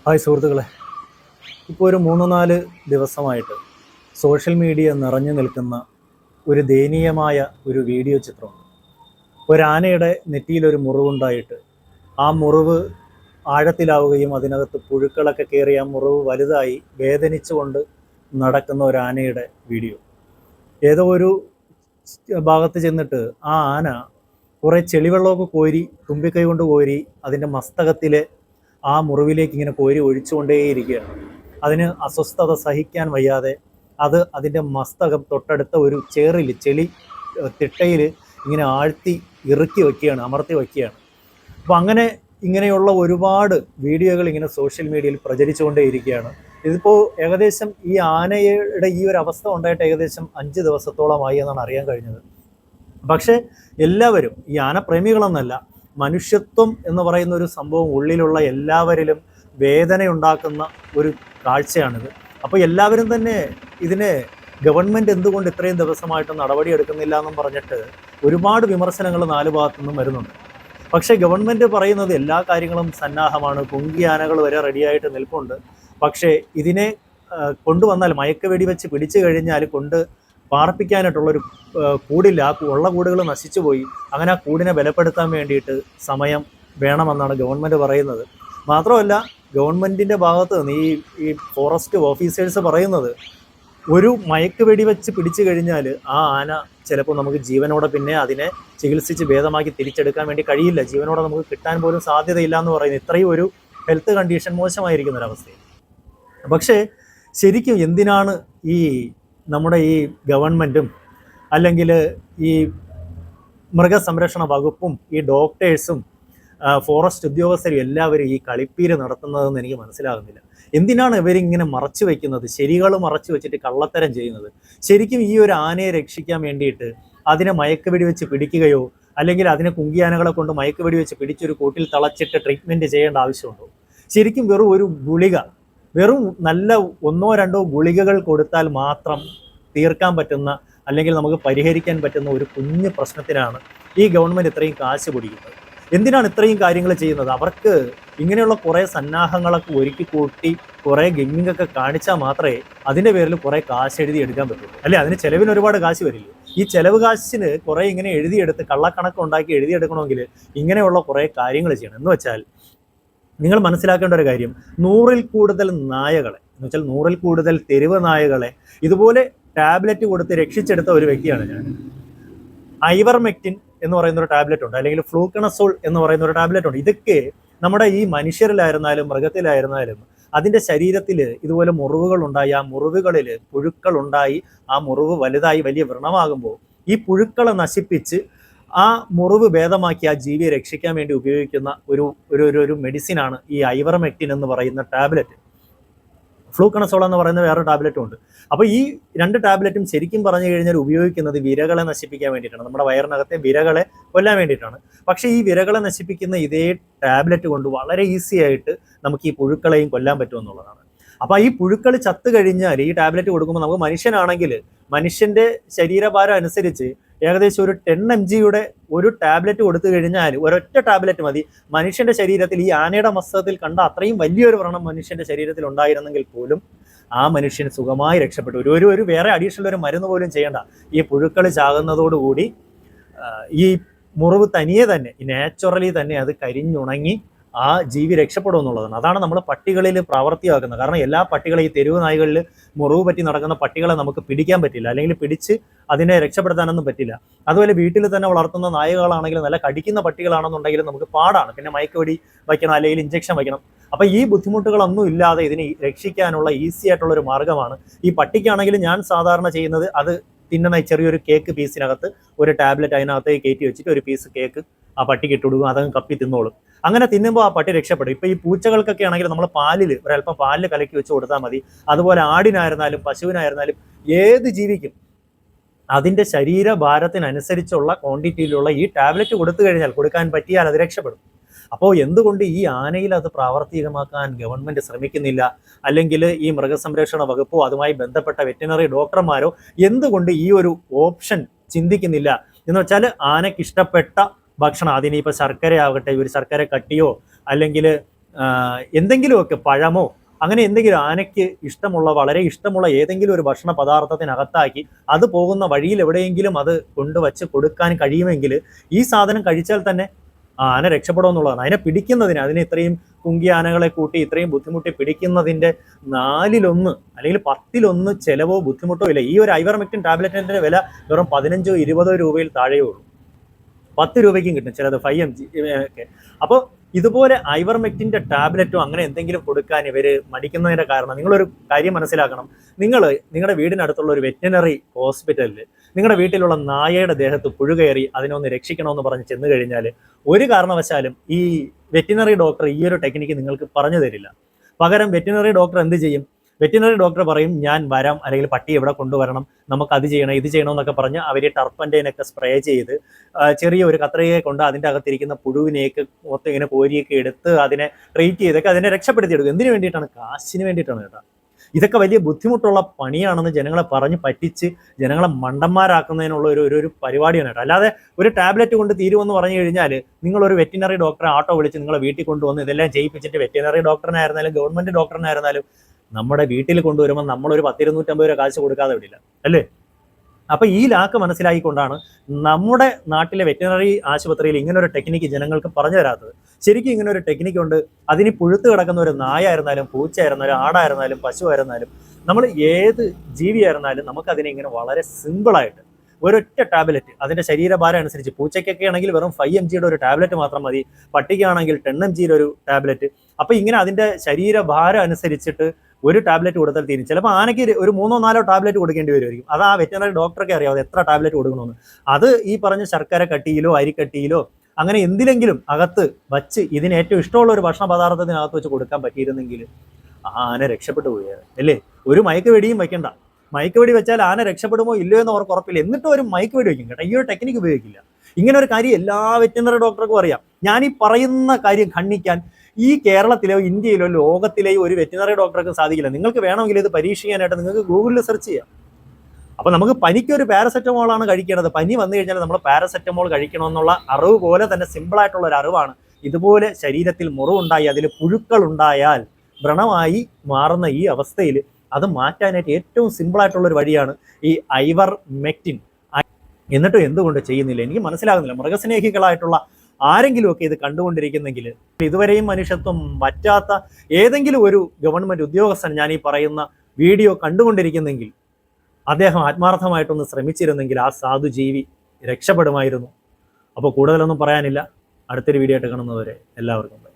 Hi സുഹൃത്തുക്കളെ, ഇപ്പോൾ ഒരു 3-4 ദിവസമായിട്ട് സോഷ്യൽ മീഡിയ നിറഞ്ഞു നിൽക്കുന്ന ഒരു ദയനീയമായ ഒരു വീഡിയോ ചിത്രമുണ്ട്. ഒരാനയുടെ നെറ്റിയിലൊരു മുറിവുണ്ടായിട്ട് ആ മുറിവ് ആഴത്തിലാവുകയും അതിനകത്ത് പുഴുക്കളൊക്കെ കയറി ആ മുറിവ് വലുതായി വേദനിച്ചുകൊണ്ട് നടക്കുന്ന ഒരു ആനയുടെ വീഡിയോ. ഏതോ ഒരു ഭാഗത്ത് ചെന്നിട്ട് ആ ആന കുറേ ചെളിവെള്ളമൊക്കെ കോരി തുമ്പിക്കൈ കൊണ്ട് കോരി അതിൻ്റെ മസ്തകത്തിലെ ആ മുറിവിലേക്ക് ഇങ്ങനെ കോരി ഒഴിച്ചുകൊണ്ടേയിരിക്കുകയാണ്. അതിന് അസ്വസ്ഥത സഹിക്കാൻ വയ്യാതെ അതിൻ്റെ മസ്തകം തൊട്ടടുത്ത ഒരു ചേറിൽ ചെളി തിട്ടയിൽ ഇങ്ങനെ ആഴ്ത്തി ഇറുക്കി വയ്ക്കുകയാണ്, അമർത്തി വയ്ക്കുകയാണ്. അപ്പോൾ ഇങ്ങനെയുള്ള ഒരുപാട് വീഡിയോകൾ ഇങ്ങനെ സോഷ്യൽ മീഡിയയിൽ പ്രചരിച്ചുകൊണ്ടേയിരിക്കുകയാണ്. ഇതിപ്പോൾ ഏകദേശം ഈ ആനയുടെ ഈ ഒരു അവസ്ഥ ഉണ്ടായിട്ട് ഏകദേശം 5 ദിവസത്തോളമായി എന്നാണ് അറിയാൻ കഴിഞ്ഞത്. പക്ഷേ എല്ലാവരും, ഈ ആനപ്രേമികളെന്നല്ല, മനുഷ്യത്വം എന്ന് പറയുന്ന ഒരു സംഭവം ഉള്ളിലുള്ള എല്ലാവരിലും വേദനയുണ്ടാക്കുന്ന ഒരു കാഴ്ചയാണിത്. അപ്പോൾ എല്ലാവരും തന്നെ ഇതിനെ ഗവൺമെൻറ് എന്തുകൊണ്ട് ഇത്രയും ദിവസമായിട്ട് നടപടി എടുക്കുന്നില്ല എന്നും പറഞ്ഞിട്ട് ഒരുപാട് വിമർശനങ്ങൾ 4 ഭാഗത്തു നിന്നും വരുന്നുണ്ട്. പക്ഷേ ഗവൺമെൻറ് പറയുന്നത് എല്ലാ കാര്യങ്ങളും സന്നാഹമാണ്, കുങ്കിയാനകൾ വരെ റെഡിയായിട്ട് നിൽപ്പുണ്ട്. പക്ഷേ ഇതിനെ കൊണ്ടുവന്നാൽ മയക്കുവെടി വെച്ച് പിടിച്ചു കഴിഞ്ഞാൽ പാർപ്പിക്കാനായിട്ടുള്ളൊരു കൂടില്ല, ഉള്ള കൂടുകൾ നശിച്ചു പോയി. അങ്ങനെ ആ കൂടിനെ ബലപ്പെടുത്താൻ വേണ്ടിയിട്ട് സമയം വേണമെന്നാണ് ഗവൺമെൻറ് പറയുന്നത്. മാത്രമല്ല, ഗവൺമെൻറ്റിൻ്റെ ഭാഗത്ത് നിന്ന് ഈ ഫോറസ്റ്റ് ഓഫീസേഴ്സ് പറയുന്നത്, ഒരു മയക്കുവെടി വെച്ച് പിടിച്ചു കഴിഞ്ഞാൽ ആ ആന ചിലപ്പോൾ നമുക്ക് ജീവനോടെ പിന്നെ അതിനെ ചികിത്സിച്ച് ഭേദമാക്കി തിരിച്ചെടുക്കാൻ വേണ്ടി കഴിയില്ല, ജീവനോടെ നമുക്ക് കിട്ടാൻ പോലും സാധ്യതയില്ല എന്ന് പറയുന്നത്. ഇത്രയും ഒരു ഹെൽത്ത് കണ്ടീഷൻ മോശമായിരിക്കുന്ന ഒരവസ്ഥയിൽ. പക്ഷേ ശരിക്കും എന്തിനാണ് നമ്മുടെ ഈ ഗവൺമെൻറ്റും അല്ലെങ്കിൽ ഈ മൃഗസംരക്ഷണ വകുപ്പും ഈ ഡോക്ടേഴ്സും ഫോറസ്റ്റ് ഉദ്യോഗസ്ഥരും എല്ലാവരും ഈ കളിപ്പീര് നടത്തുന്നതെന്ന് എനിക്ക് മനസ്സിലാകുന്നില്ല. എന്തിനാണ് ഇവരിങ്ങനെ മറച്ചു വയ്ക്കുന്നത്, ശരികൾ മറച്ചു വെച്ചിട്ട് കള്ളത്തരം ചെയ്യുന്നത്? ശരിക്കും ഈ ഒരു ആനയെ രക്ഷിക്കാൻ വേണ്ടിയിട്ട് അതിനെ മയക്കുവെടി വെച്ച് പിടിക്കുകയോ അല്ലെങ്കിൽ അതിനെ കുങ്കിയാനകളെ കൊണ്ട് മയക്കുവെടി വെച്ച് പിടിച്ചൊരു കൂട്ടിൽ തളച്ചിട്ട് ട്രീറ്റ്മെൻറ്റ് ചെയ്യേണ്ട ആവശ്യമുണ്ടോ? ശരിക്കും വെറും ഒരു ഗുളിക, വെറും നല്ല 1-2 ഗുളികകൾ കൊടുത്താൽ മാത്രം തീർക്കാൻ പറ്റുന്ന അല്ലെങ്കിൽ നമുക്ക് പരിഹരിക്കാൻ പറ്റുന്ന ഒരു കുഞ്ഞു പ്രശ്നത്തിനാണ് ഈ ഗവൺമെൻറ് ഇത്രയും കാശ് പൊടിക്കുന്നത്. എന്തിനാണ് ഇത്രയും കാര്യങ്ങൾ ചെയ്യുന്നത്? അവർക്ക് ഇങ്ങനെയുള്ള കുറേ സന്നാഹങ്ങളൊക്കെ ഒരുക്കി കൂട്ടി കുറേ ഗെയിമിങ്ങൊക്കെ കാണിച്ചാൽ മാത്രമേ അതിൻ്റെ പേരിൽ കുറേ കാശ് എടുക്കാൻ പറ്റുള്ളൂ, അല്ലേ? അതിന് ചിലവിന് ഒരുപാട് കാശ് വരില്ലേ? ഈ ചിലവ് കാശിന് കുറേ ഇങ്ങനെ എഴുതിയെടുത്ത് കള്ളക്കണക്ക് ഉണ്ടാക്കി എഴുതിയെടുക്കണമെങ്കിൽ ഇങ്ങനെയുള്ള കുറേ കാര്യങ്ങൾ ചെയ്യണം. എന്ന് വെച്ചാൽ നിങ്ങൾ മനസ്സിലാക്കേണ്ട ഒരു കാര്യം, 100-ൽ കൂടുതൽ നായകളെ, എന്ന് വെച്ചാൽ 100-ൽ കൂടുതൽ തെരുവ് നായകളെ ഇതുപോലെ ടാബ്ലറ്റ് കൊടുത്ത് രക്ഷിച്ചെടുത്ത ഒരു വ്യക്തിയാണ് ഞാൻ. ഐവർമെക്റ്റിൻ എന്ന് പറയുന്ന ഒരു ടാബ്ലറ്റ് ഉണ്ട്, അല്ലെങ്കിൽ ഫ്ലൂക്കണസോൾ എന്ന് പറയുന്ന ഒരു ടാബ്ലറ്റ് ഉണ്ട്. ഇതൊക്കെ നമ്മുടെ ഈ മനുഷ്യരിലായിരുന്നാലും മൃഗത്തിലായിരുന്നാലും അതിൻ്റെ ശരീരത്തിൽ ഇതുപോലെ മുറിവുകൾ ഉണ്ടായി, ആ മുറിവുകളിൽ പുഴുക്കൾ ഉണ്ടായി, ആ മുറിവ് വലുതായി വലിയ വ്രണമാകുമ്പോൾ ഈ പുഴുക്കളെ നശിപ്പിച്ച് ആ മുറിവ് ഭേദമാക്കി ആ ജീവിയെ രക്ഷിക്കാൻ വേണ്ടി ഉപയോഗിക്കുന്ന ഒരു മെഡിസിനാണ് ഈ ഐവർമെക്റ്റിൻ എന്ന് പറയുന്ന ടാബ്ലറ്റ്. ഫ്ലൂക്കണസോൾ എന്ന് പറയുന്ന വേറെ ടാബ്ലറ്റും ഉണ്ട്. അപ്പോൾ ഈ 2 ടാബ്ലറ്റും ശരിക്കും പറഞ്ഞു കഴിഞ്ഞാൽ ഉപയോഗിക്കുന്നത് വിരകളെ നശിപ്പിക്കാൻ വേണ്ടിയിട്ടാണ്, നമ്മുടെ വയറിനകത്തെ വിരകളെ കൊല്ലാൻ വേണ്ടിയിട്ടാണ്. പക്ഷേ ഈ വിരകളെ നശിപ്പിക്കുന്ന ഇതേ ടാബ്ലറ്റ് കൊണ്ട് വളരെ ഈസി ആയിട്ട് നമുക്ക് ഈ പുഴുക്കളെയും കൊല്ലാൻ പറ്റുമെന്നുള്ളതാണ്. അപ്പോൾ ഈ പുഴുക്കൾ ചത്തു കഴിഞ്ഞാൽ ഈ ടാബ്ലറ്റ് കൊടുക്കുമ്പോൾ നമുക്ക് മനുഷ്യനാണെങ്കിൽ മനുഷ്യൻ്റെ ശരീരഭാരം അനുസരിച്ച് ഏകദേശം ഒരു 10 mg ഒരു ടാബ്ലറ്റ് കൊടുത്തു കഴിഞ്ഞാൽ, ഒരൊറ്റ ടാബ്ലറ്റ് മതി മനുഷ്യൻ്റെ ശരീരത്തിൽ ഈ ആനയുടെ മസ്തകത്തിൽ കണ്ട അത്രയും വലിയൊരു വ്രണം മനുഷ്യൻ്റെ ശരീരത്തിൽ ഉണ്ടായിരുന്നെങ്കിൽ പോലും ആ മനുഷ്യൻ സുഖമായി രക്ഷപ്പെട്ടു. ഒരു വേറെ അഡീഷണൽ ഒരു മരുന്ന് പോലും ചെയ്യേണ്ട. ഈ പുഴുക്കൾ ചാകുന്നതോടുകൂടി ഈ മുറിവ് തനിയെ തന്നെ നാച്ചുറലി തന്നെ അത് കരിഞ്ഞുണങ്ങി ആ ജീവി രക്ഷപ്പെടും എന്നുള്ളതാണ്. അതാണ് നമ്മൾ പട്ടികളിൽ പ്രാവർത്തികമാക്കുന്നത്. കാരണം എല്ലാ പട്ടികളെയും, ഈ തെരുവ് നായ്കളിൽ മുറിവ് പറ്റി നടക്കുന്ന പട്ടികളെ നമുക്ക് പിടിക്കാൻ പറ്റില്ല, അല്ലെങ്കിൽ പിടിച്ച് അതിനെ രക്ഷപ്പെടുത്താനൊന്നും പറ്റില്ല. അതുപോലെ വീട്ടിൽ തന്നെ വളർത്തുന്ന നായകളാണെങ്കിലും നല്ല കടിക്കുന്ന പട്ടികളാണെന്നുണ്ടെങ്കിലും നമുക്ക് പാടാണ്. പിന്നെ മയക്കുവെടി വയ്ക്കണം, അല്ലെങ്കിൽ ഇഞ്ചക്ഷൻ വയ്ക്കണം. അപ്പോൾ ഈ ബുദ്ധിമുട്ടുകളൊന്നും ഇല്ലാതെ ഇതിനെ രക്ഷിക്കാനുള്ള ഈസി ആയിട്ടുള്ളൊരു മാർഗ്ഗമാണ്. ഈ പട്ടിക്കാണെങ്കിലും ഞാൻ സാധാരണ ചെയ്യുന്നത്, അത് തിന്നുന്ന ചെറിയൊരു കേക്ക് പീസിനകത്ത് ഒരു ടാബ്ലറ്റ് അതിനകത്തേക്ക് കയറ്റി വെച്ചിട്ട് ഒരു പീസ് കേക്ക് ആ പട്ടിക്ക് ഇട്ട് കൊടുക്കും, അതങ്ങ് കപ്പി തിന്നോളും. അങ്ങനെ തിന്നുമ്പോൾ ആ പട്ടി രക്ഷപ്പെടും. ഇപ്പോൾ ഈ പൂച്ചകൾക്കൊക്കെ ആണെങ്കിൽ നമ്മൾ ഒരല്പം പാലിൽ കലക്കി വെച്ച് കൊടുത്താൽ മതി. അതുപോലെ ആടിനായിരുന്നാലും പശുവിനായിരുന്നാലും ഏത് ജീവിക്കും അതിൻ്റെ ശരീരഭാരത്തിനനുസരിച്ചുള്ള ക്വാണ്ടിറ്റിയിലുള്ള ഈ ടാബ്ലറ്റ് കൊടുക്കാൻ പറ്റിയാൽ അത് രക്ഷപ്പെടും. അപ്പോൾ എന്തുകൊണ്ട് ഈ ആനയിൽ അത് പ്രാവർത്തികമാക്കാൻ ഗവൺമെൻറ് ശ്രമിക്കുന്നില്ല? അല്ലെങ്കിൽ ഈ മൃഗസംരക്ഷണ വകുപ്പോ അതുമായി ബന്ധപ്പെട്ട വെറ്റിനറി ഡോക്ടർമാരോ എന്തുകൊണ്ട് ഈ ഒരു ഓപ്ഷൻ ചിന്തിക്കുന്നില്ല? എന്ന് വെച്ചാൽ ആനയ്ക്ക് ഇഷ്ടപ്പെട്ട ഭക്ഷണം, അതിനിപ്പോൾ ശർക്കര ആവട്ടെ, ഒരു ശർക്കര കട്ടിയോ അല്ലെങ്കിൽ എന്തെങ്കിലുമൊക്കെ പഴമോ അങ്ങനെ എന്തെങ്കിലും ആനയ്ക്ക് ഇഷ്ടമുള്ള വളരെ ഇഷ്ടമുള്ള ഏതെങ്കിലും ഒരു ഭക്ഷണ പദാർത്ഥത്തിനകത്താക്കി അത് പോകുന്ന വഴിയിൽ എവിടെയെങ്കിലും അത് കൊണ്ടുവച്ച് കൊടുക്കാൻ കഴിയുമെങ്കിൽ ഈ സാധനം കഴിച്ചാൽ തന്നെ ആന രക്ഷപ്പെടുമെന്നുള്ളതാണ്. അതിനെ പിടിക്കുന്നതിന് അതിനെ ഇത്രയും കുങ്കി ആനകളെ കൂട്ടി ഇത്രയും ബുദ്ധിമുട്ടി പിടിക്കുന്നതിൻ്റെ 4/1 അല്ലെങ്കിൽ 10/1 ചിലവോ ബുദ്ധിമുട്ടോ ഇല്ല. ഈ ഒരു ഐവർമെക്റ്റിൻ ടാബ്ലറ്റിൻ്റെ വില വെറും 15-20 രൂപയിൽ താഴെയേ ഉള്ളൂ. 10 രൂപയ്ക്കും കിട്ടും ചിലത് 5mg ഒക്കെ. അപ്പോൾ ഇതുപോലെ ഐവർമെക്റ്റിൻ്റെ ടാബ്ലറ്റും അങ്ങനെ എന്തെങ്കിലും കൊടുക്കാൻ ഇവർ മടിക്കുന്നതിൻ്റെ കാരണം നിങ്ങളൊരു കാര്യം മനസ്സിലാക്കണം. നിങ്ങളുടെ വീടിനടുത്തുള്ള ഒരു വെറ്റിനറി ഹോസ്പിറ്റലിൽ നിങ്ങളുടെ വീട്ടിലുള്ള നായയുടെ ദേഹത്ത് പുഴു കയറി അതിനൊന്ന് രക്ഷിക്കണമെന്ന് പറഞ്ഞ് ചെന്ന് കഴിഞ്ഞാൽ ഒരു കാരണവശാലും ഈ വെറ്റിനറി ഡോക്ടർ ഈ ഒരു ടെക്നിക്ക് നിങ്ങൾക്ക് പറഞ്ഞു തരില്ല. പകരം വെറ്റിനറി ഡോക്ടർ എന്ത് ചെയ്യും? വെറ്റിനറി ഡോക്ടർ പറയും ഞാൻ വരാം, അല്ലെങ്കിൽ പട്ടി എവിടെ കൊണ്ടുവരണം, നമുക്ക് അത് ചെയ്യണം ഇത് ചെയ്യണം എന്നൊക്കെ പറഞ്ഞ് അവർ ടർപ്പൻ്റെനൊക്കെ സ്പ്രേ ചെയ്ത് ചെറിയ ഒരു കത്രികയെ കൊണ്ട് അതിൻ്റെ അകത്തിരിക്കുന്ന പുഴുവിനെയൊക്കെ മൊത്തം ഇങ്ങനെ കോരിയൊക്കെ എടുത്ത് അതിനെ ട്രീറ്റ് ചെയ്തൊക്കെ അതിനെ രക്ഷപ്പെടുത്തിയെടുക്കും. എന്തിനു വേണ്ടിയിട്ടാണ്? കാശിന് വേണ്ടിയിട്ടാണ് കേട്ടോ. ഇതൊക്കെ വലിയ ബുദ്ധിമുട്ടുള്ള പണിയാണെന്ന് ജനങ്ങളെ പറഞ്ഞ് പറ്റിച്ച് ജനങ്ങളെ മണ്ടന്മാരാക്കുന്നതിനുള്ള ഒരു പരിപാടിയാണ് കേട്ടോ. അല്ലാതെ ഒരു ടാബ്ലറ്റ് കൊണ്ട് തീരുമെന്ന് പറഞ്ഞു കഴിഞ്ഞാൽ നിങ്ങളൊരു വെറ്റിനറി ഡോക്ടറെ ആട്ടോ വിളിച്ച് നിങ്ങളെ വീട്ടിൽ കൊണ്ടുവന്ന് ഇതെല്ലാം ചെയ്യിപ്പിച്ചിട്ട് വെറ്റിനറി ഡോക്ടറിനായിരുന്നാലും ഗവൺമെൻറ് ഡോക്ടറിനായിരുന്നാലും നമ്മുടെ വീട്ടിൽ കൊണ്ടുവരുമ്പോൾ നമ്മളൊരു 10-250 രൂപ കാശ് കൊടുക്കാതെ വിടില്ല അല്ലേ? അപ്പോൾ ഈ ലാക്ക് മനസ്സിലാക്കിക്കൊണ്ടാണ് നമ്മുടെ നാട്ടിലെ വെറ്റിനറി ആശുപത്രിയിൽ ഇങ്ങനൊരു ടെക്നിക്ക് ജനങ്ങൾക്ക് പറഞ്ഞു തരാത്തത്. ശരിക്കും ഇങ്ങനെ ഒരു ടെക്നിക്ക് ഉണ്ട്. അതിന് പുഴുത്ത് കിടക്കുന്ന ഒരു നായായിരുന്നാലും പൂച്ചയായിരുന്നാലും ആടായിരുന്നാലും പശുവായിരുന്നാലും നമ്മൾ ഏത് ജീവിയായിരുന്നാലും നമുക്കതിനെ ഇങ്ങനെ വളരെ സിമ്പിളായിട്ട് ഒരൊറ്റ ടാബ്ലറ്റ് അതിൻ്റെ ശരീരഭാരം അനുസരിച്ച്, പൂച്ചയ്ക്കൊക്കെ ആണെങ്കിൽ വെറും 5mg ഒരു ടാബ്ലറ്റ് മാത്രം മതി, പട്ടിക്കാണെങ്കിൽ 10mg ഒരു ടാബ്ലറ്റ്. അപ്പോൾ ഇങ്ങനെ അതിൻ്റെ ശരീരഭാരം അനുസരിച്ചിട്ട് ഒരു ടാബ്ലറ്റ് കൊടുത്താൽ തീരും. ചിലപ്പോൾ ആനയ്ക്ക് ഒരു 3-4 ടാബ്ലറ്റ് കൊടുക്കേണ്ടി വരുമായിരിക്കും. അത് ആ വെറ്റിനറി ഡോക്ടർക്ക് അറിയാം എത്ര ടാബ്ലറ്റ് കൊടുക്കണമെന്ന്. അത് ഈ പറഞ്ഞ ശർക്കര കട്ടിയിലോ അരിക്കട്ടിയിലോ അങ്ങനെ എന്തിലെങ്കിലും അകത്ത് വച്ച് ഇതിന് ഏറ്റവും ഇഷ്ടമുള്ള ഒരു ഭക്ഷണ പദാർത്ഥത്തിനകത്ത് വെച്ച് കൊടുക്കാൻ പറ്റിയിരുന്നെങ്കിൽ ആന രക്ഷപ്പെട്ടു പോയത് അല്ലേ? ഒരു മയക്കുവെടിയും വെക്കണ്ട. മയക്കുവെടി വെച്ചാൽ ആന രക്ഷപ്പെടുമോ ഇല്ലയോ എന്ന് അവർക്ക് ഉറപ്പില്ല. എന്നിട്ടും ഒരു മയക്കുവെടി വയ്ക്കും കേട്ടോ. ഈ ഒരു ടെക്നിക്ക് ഉപയോഗിക്കില്ല. ഇങ്ങനെ ഒരു കാര്യം എല്ലാ വെറ്റിനറി ഡോക്ടർക്കും അറിയാം. ഞാൻ ഈ പറയുന്ന കാര്യം ഖണ്ഡിക്കാൻ ഈ കേരളത്തിലോ ഇന്ത്യയിലോ ലോകത്തിലെയോ ഒരു വെറ്റിനറി ഡോക്ടർക്ക് സാധിക്കില്ല. നിങ്ങൾക്ക് വേണമെങ്കിൽ ഇത് പരീക്ഷിക്കാനായിട്ട് നിങ്ങൾക്ക് ഗൂഗിളിൽ സെർച്ച് ചെയ്യാം. അപ്പോൾ നമുക്ക് പനിക്കൊരു പാരസെറ്റമോളാണ് കഴിക്കേണ്ടത്. പനി വന്നു കഴിഞ്ഞാൽ നമ്മൾ പാരസെറ്റമോൾ കഴിക്കണമെന്നുള്ള അറിവ് പോലെ തന്നെ സിമ്പിളായിട്ടുള്ള ഒരു അറിവാണ് ഇതുപോലെ ശരീരത്തിൽ മുറിവുണ്ടായി അതിൽ പുഴുക്കളുണ്ടായാൽ വ്രണമായി മാറുന്ന ഈ അവസ്ഥയിൽ അത് മാറ്റാനായിട്ട് ഏറ്റവും സിമ്പിളായിട്ടുള്ളൊരു വഴിയാണ് ഈ ഐവർമെക്റ്റിൻ. എന്നിട്ടും എന്തുകൊണ്ട് ചെയ്യുന്നില്ല എനിക്ക് മനസ്സിലാകുന്നില്ല. മൃഗസ്നേഹികളായിട്ടുള്ള ആരെങ്കിലുമൊക്കെ ഇത് കണ്ടുകൊണ്ടിരിക്കുന്നെങ്കിൽ, ഇതുവരെയും മനുഷ്യത്വം പറ്റാത്ത ഏതെങ്കിലും ഒരു ഗവൺമെൻറ് ഉദ്യോഗസ്ഥൻ ഞാൻ ഈ പറയുന്ന വീഡിയോ കണ്ടുകൊണ്ടിരിക്കുന്നെങ്കിൽ അദ്ദേഹം ആത്മാർത്ഥമായിട്ടൊന്ന് ശ്രമിച്ചിരുന്നെങ്കിൽ ആ സാധുജീവി രക്ഷപ്പെടുമായിരുന്നു. അപ്പോൾ കൂടുതലൊന്നും പറയാനില്ല. അടുത്തൊരു വീഡിയോ ആയിട്ട് കാണുന്നവരെ എല്ലാവർക്കും